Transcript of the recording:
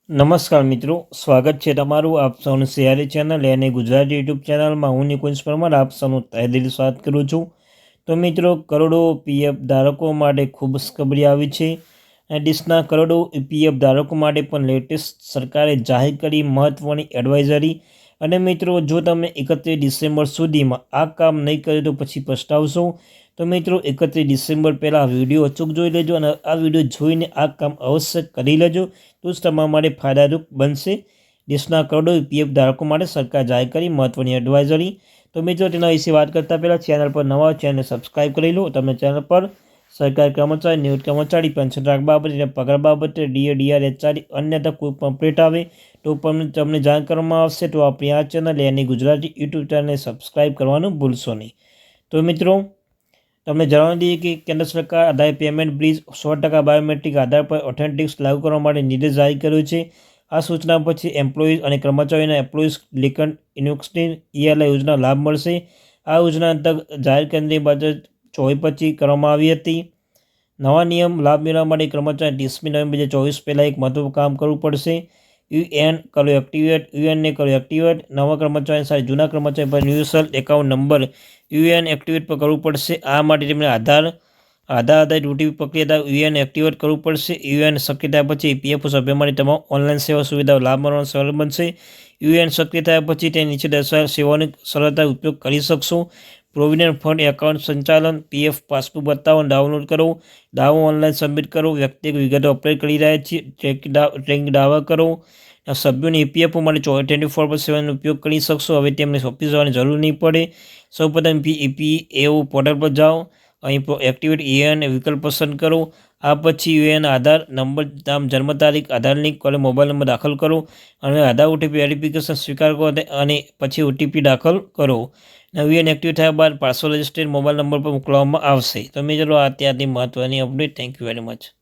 નમસ્કાર મિત્રો, સ્વાગત છે તમારું આપ સૌનું સિયારી ચેનલ અને ગુજરાતી યુટ્યુબ ચેનલમાં. હું નિકુંજ પરમાર આપ સૌનું તહેદિલ સ્વાગત કરું છું. તો મિત્રો, કરોડો પીએફ ધારકો માટે ખૂબ ખબરી આવી છે. અને દેશના કરોડો પીએફ ધારકો માટે પણ લેટેસ્ટ સરકારે જાહેર કરી મહત્ત્વની એડવાઇઝરી. અને મિત્રો, જો તમે 31 ડિસેમ્બર સુધીમાં આ કામ નહીં કરે તો પછી પછતાવશો. તો મિત્રો, 31 ડિસેમ્બર પહેલાં વિડીયો અચૂક જોઈ લેજો અને આ વિડીયો જોઈને આ કામ અવશ્ય કરી લેજો. તો જ તમારા માટે ફાયદારૂપ બનશે. દેશના કરોડો પીએફ ધારકો માટે સરકાર જાહેર કરી મહત્ત્વની એડવાઇઝરી. તો મિત્રો, તેના વિશે વાત કરતાં પહેલાં ચેનલ પર નવા ચેનલ સબસ્ક્રાઈબ કરી લો. તમે ચેનલ પર સરકારી કર્મચારી, નિવૃત્ત કર્મચારી, પેન્શન રાખ બાબતે અને પગાર બાબતે ડીએ, ડીઆર, એચઆરડી અન્યથા કોઈ પણ અપડેટ આવે તો પણ તમને જાણ કરવામાં આવશે. તો આપણી આ ચેનલ એની ગુજરાતી યુટ્યુબ ચેનલને સબસ્ક્રાઈબ કરવાનું ભૂલશો નહીં. તો મિત્રો, તમને જણાવી દઈએ કે કેન્દ્ર સરકાર આધાર પેમેન્ટ બ્રિજ 100% બાયોમેટ્રિક આધાર પર ઓથેન્ટિક્સ લાગુ કરવા માટે નિર્દેશ જારી કર્યો છે. આ સૂચના પછી એમ્પ્લોઈઝ અને કર્મચારીઓના એમ્પ્લોઈઝ લિંકડ ઇન્વેસ્ટમેન્ટ ELI યોજના લાભ મળશે. આ યોજના અંતર્ગત જાહેર કેન્દ્રીય બજેટ 24-25 કરવામાં આવી હતી. નવા નિયમ લાભ મેળવવા માટે કર્મચારી 30મી નવેમ્બર 2024 પહેલાં એક મહત્વનું કામ કરવું પડશે. યુએન કરો એક્ટિવેટ. યુએનને કરો એક્ટિવેટ. નવા કર્મચારી સાથે જૂના કર્મચારી પર universal account number UN activate પર કરવું પડશે. આ માટે તેમણે આધાર આધારિત OTP પ્રક્રિયા યુએન એક્ટિવેટ કરવું પડશે. યુએન સક્રિય થયા પછી પીએફ સભ્ય માટે તમામ ઓનલાઈન સેવા સુવિધાઓ લાભ મળવાનો સરળ બનશે. યુએન સક્રિય થયા પછી તે નીચે દર્શાવેલ સેવાઓનો સરળતાથી ઉપયોગ કરી શકશો. પ્રોવિડન્ટ ફંડ એકાઉન્ટ સંચાલન, પીએફ પાસબુક બતાવો, ડાઉનલોડ કરો, દાવો ઓનલાઈન સબમિટ કરો, વ્યક્તિગત વિગતો અપડેટ કરી રહ્યા છીએ, ટ્રેકિંગ દાવા કરો. સભ્યોને EPFO માટે 24/7 ઉપયોગ કરી શકશો. હવે તેમને ઓફિસ જવાની જરૂર નહીં પડે. સૌપ્રથમ EPFO પોર્ટલ પર જાઓ. અહીં એક્ટિવેટ યુએન વિકલ્પ પસંદ કરો. આ પછી યુએન આધાર નંબર, નામ, જન્મ તારીખ, આધાર લિંક કરો, મોબાઈલ નંબર દાખલ કરો અને આધાર OTP વેરિફિકેશન સ્વીકાર કરો અને પછી OTP દાખલ કરો. યુએન એક્ટિવેટ થયા બાદ પાસવર્ડ રજિસ્ટર્ડ મોબાઈલ નંબર પર મોકલવામાં આવશે. તો મિત્રો, આ ત્યાંથી મહત્ત્વની update. Thank you very much.